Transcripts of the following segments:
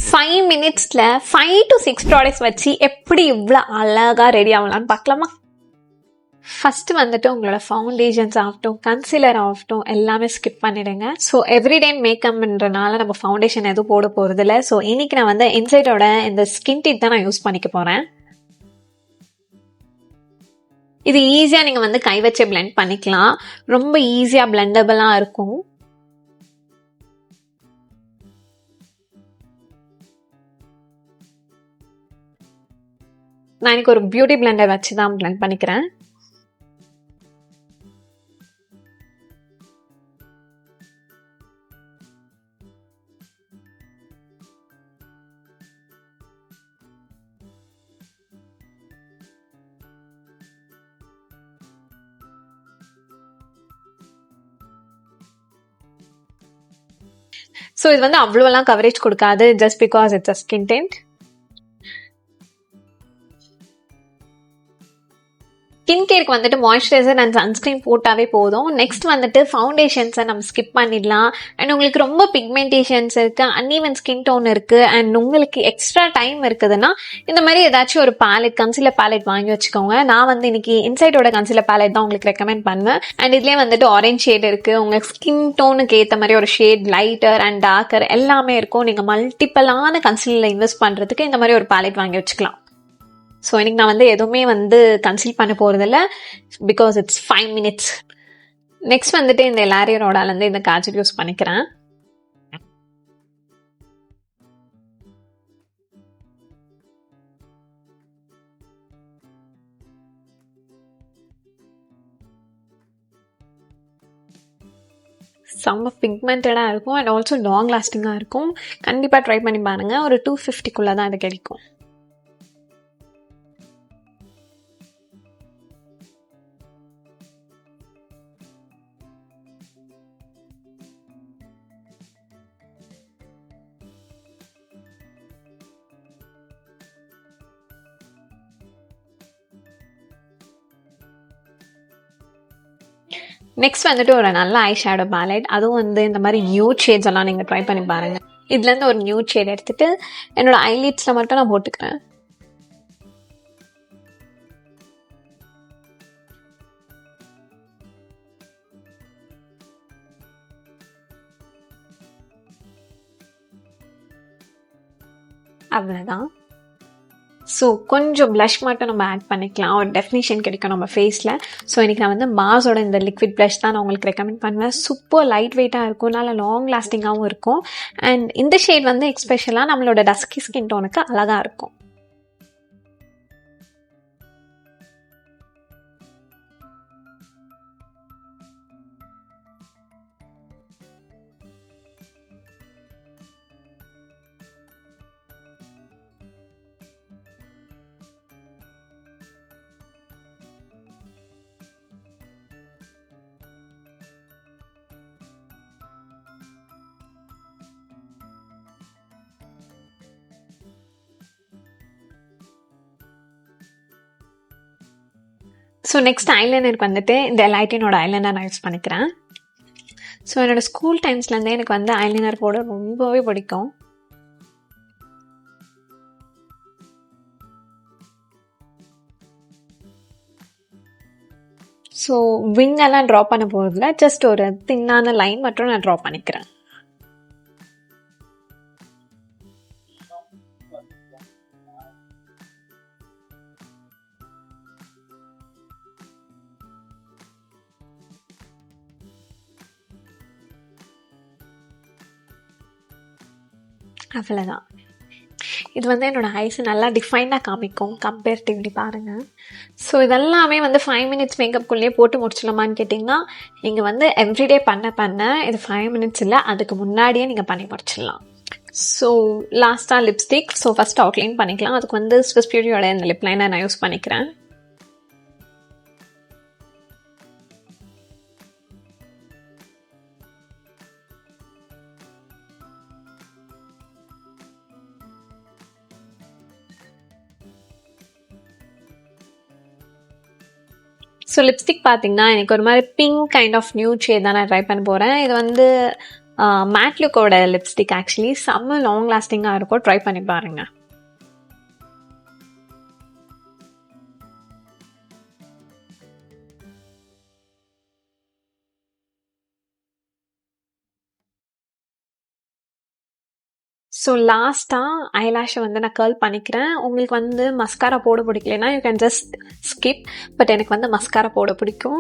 5 மினிட்ஸில் 5 to 6 products வச்சு எப்படி இவ்வளோ அழகாக ரெடி ஆகலான்னு பார்க்கலாமா? ஃபஸ்ட்டு வந்துட்டு உங்களோட ஃபவுண்டேஷன்ஸ் ஆகட்டும், கன்சீலர் ஆகட்டும் எல்லாமே ஸ்கிப் பண்ணிடுங்க. ஸோ எவ்ரிடே மேக்கப்ன்றனால நம்ம ஃபவுண்டேஷன் எதுவும் போட போகிறதில்ல. ஸோ இன்றைக்கி நான் வந்து இன்சைடோட இந்த ஸ்கின் டிப் தான் நான் யூஸ் பண்ணிக்க போகிறேன். இது ஈஸியாக நீங்கள் வந்து கை வச்சே பிளெண்ட் பண்ணிக்கலாம். ரொம்ப ஈஸியாக பிளெண்டபிளாக இருக்கும். நான் எனக்கு ஒரு பியூட்டி பிளெண்டர் வச்சு தான் பிளெண்ட் பண்ணிக்கிறேன். ஸோ இது வந்து அவ்வளோலாம் கவரேஜ் கொடுக்காது, just because it's a skin tint. Skin கேருக்கு வந்துட்டு மாய்ஸ்சரைசர் அண்ட் சன்ஸ்க்ரீன் போட்டாவே போதும். நெக்ஸ்ட் வந்துட்டு ஃபவுண்டேஷன்ஸை நம்ம ஸ்கிப் பண்ணிடலாம். அண்ட் உங்களுக்கு ரொம்ப பிக்மெண்டேஷன்ஸ் இருக்குது, அன்ஈவன் ஸ்கின் டோன் இருக்குது, அண்ட் உங்களுக்கு எக்ஸ்ட்ரா டைம் இருக்குதுன்னா இந்த மாதிரி ஏதாச்சும் ஒரு பேலட், கன்சீலர் பேலட் வாங்கி வச்சுக்கோங்க. நான் வந்து இன்னைக்கு இன்சைடோட கன்சீலர் பேலட் தான் உங்களுக்கு ரெக்கமெண்ட் பண்ணுவேன். அண்ட் இதுலேயே வந்துட்டு ஆரஞ்ச் ஷேட் இருக்குது, உங்கள் ஸ்கின் டோனுக்கு ஏற்ற மாதிரி ஒரு ஷேட் லைட்டர் அண்ட் டார்க்கர் எல்லாமே இருக்கும். நீங்கள் மல்டிபிளான கன்சீலரில் இன்வெஸ்ட் பண்ணுறதுக்கு இந்த மாதிரி ஒரு பேலட் வாங்கி வச்சுக்கலாம். ஸோ இன்னைக்கு நான் வந்து எதுவுமே வந்து கன்சீல் பண்ண போகிறதில்ல, பிகாஸ் இட்ஸ் 5 minutes. நெக்ஸ்ட் வந்துட்டு இந்த லாரியரோடாலேருந்து இந்த காஜல் யூஸ் பண்ணிக்கிறேன். செம்ம பிக்மெண்டடாக இருக்கும் அண்ட் ஆல்சோ லாங் லாஸ்டிங்காக இருக்கும். கண்டிப்பாக ட்ரை பண்ணி பாருங்கள். ஒரு 250 தான் இது கிடைக்கும். நெக்ஸ்ட் வந்துட்டு ஒரு நல்ல ஐ ஷேடோ பேலட், அதுவும் வந்து இந்த மாதிரி நியூட் ஷேட்ஸ் எல்லாம் நீங்கள் ட்ரை பண்ணி பாருங்கள். இதுலேருந்து ஒரு நியூட் ஷேட் எடுத்துகிட்டு என்னோட ஐலிட்ஸில் மட்டும் நான் போட்டுக்கிறேன். அவ்வளோதான். ஸோ கொஞ்சம் ப்ளஷ் மட்டும் நம்ம ஆட் பண்ணிக்கலாம், ஒரு டெஃபினிஷன் கிடைக்கும் நம்ம ஃபேஸில். ஸோ இன்றைக்கி நான் வந்து மாஸோட இந்த லிக்விட் ப்ளஷ் தான் நான் உங்களுக்கு ரெக்கமெண்ட் பண்ணுவேன். சூப்பர் லைட் வெயிட்டாக இருக்கும், நல்லா லாங் லாஸ்டிங்காகவும் இருக்கும். அண்ட் இந்த ஷேட் வந்து எக்ஸ்பெஷலாக நம்மளோட டஸ்கி ஸ்கின் டோனுக்கு அழகாக இருக்கும். ஸோ நெக்ஸ்ட் ஐலைனருக்கு வந்துட்டு இந்த எலைட்டினோட ஐலைனர் நான் யூஸ் பண்ணிக்கிறேன். ஸோ என்னோடய ஸ்கூல் டைம்ஸ்லேருந்தே எனக்கு வந்து ஐலைனர் போட ரொம்பவே பிடிக்கும். ஸோ விங்கெல்லாம் ட்ரா பண்ண போகிறதுல ஜஸ்ட் ஒரு தின்னான லைன் மட்டும் நான் ட்ரா பண்ணிக்கிறேன். அவ்வளோதான். இது வந்து என்னோடய ஐஸை நல்லா டிஃபைனாக காமிக்கும் கம்பேரிட்டிவ்லி பாருங்கள். ஸோ இதெல்லாமே வந்து 5 minutes மேக்கப்புக்குள்ளேயே போட்டு முடிச்சிடலாமான்னு கேட்டிங்கன்னா, நீங்கள் வந்து எவ்ரிடே பண்ண இது 5 minutes இல்லை, அதுக்கு முன்னாடியே நீங்கள் பண்ணி முடிச்சிடலாம். ஸோ லாஸ்ட்டாக லிப்ஸ்டிக். ஸோ ஃபஸ்ட் அவுட்லைன் பண்ணிக்கலாம். அதுக்கு வந்து ஸ்விஸ் பியூட்டியோட இந்த லிப் லைனர் நான் யூஸ் பண்ணிக்கிறேன். ஸோ லிப்ஸ்டிக் பார்த்தீங்கன்னா எனக்கு ஒரு மாதிரி pink kind of nude shade தான் நான் ட்ரை பண்ண போகிறேன். இது வந்து மேட் லுக்கோட லிப்ஸ்டிக். ஆக்சுவலி செம்ம லாங் லாஸ்டிங்காக இருக்கும், ட்ரை பண்ணி பாருங்க. ஸோ லாஸ்ட்டாக ஐலாஷை வந்து நான் கர்ல் பண்ணிக்கிறேன். உங்களுக்கு வந்து மஸ்காரா போட பிடிக்கலனா you can just skip. But எனக்கு வந்து மஸ்காரா போட பிடிக்கும்.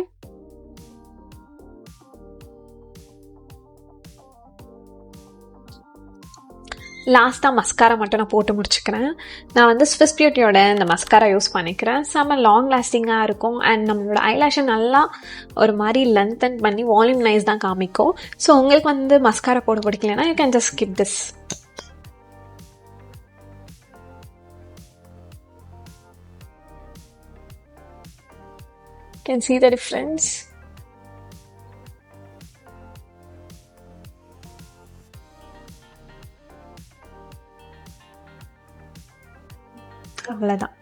லாஸ்ட்டாக மஸ்காரா மட்டும் நான் போட்டு முடிச்சுக்கிறேன். நான் வந்து ஸ்விஸ் பியூட்டியோட இந்த மஸ்காரா யூஸ் பண்ணிக்கிறேன். செம்ம லாங் லாஸ்டிங்காக இருக்கும் அண்ட் நம்மளோட ஐலாஷை நல்லா ஒரு மாதிரி லென்த்தன் பண்ணி வால்யூம்னைஸ் தான் காமிக்கும். ஸோ உங்களுக்கு வந்து மஸ்காரா போட பிடிக்கலனா you can just skip this. Can see the difference. அவ்வளவுதான்.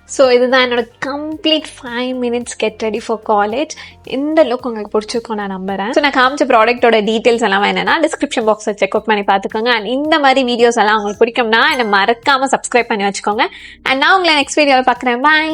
ஸோ இதுதான் என்னோட complete 5 minutes get ready for college. இந்த லுக் உங்களுக்கு பிடிச்சிருக்கும் நான் நம்புறேன். ஸோ நான் காமிச்ச ப்ராடக்ட்டோட டீட்டெயில்ஸ் எல்லாம் என்னன்னா டிஸ்கிரிப்ஷன் பாக்ஸை செக் அவுட் பண்ணி பார்த்துக்கோங்க. அண்ட் இந்த மாதிரி வீடியோஸ் எல்லாம் உங்களுக்கு பிடிக்கும்னா என்னை மறக்காம சப்ஸ்கிரைப் பண்ணி வச்சுக்கோங்க. அண்ட் நான் உங்களை நெக்ஸ்ட் வீடியோவில் பார்க்குறேன். பாய்.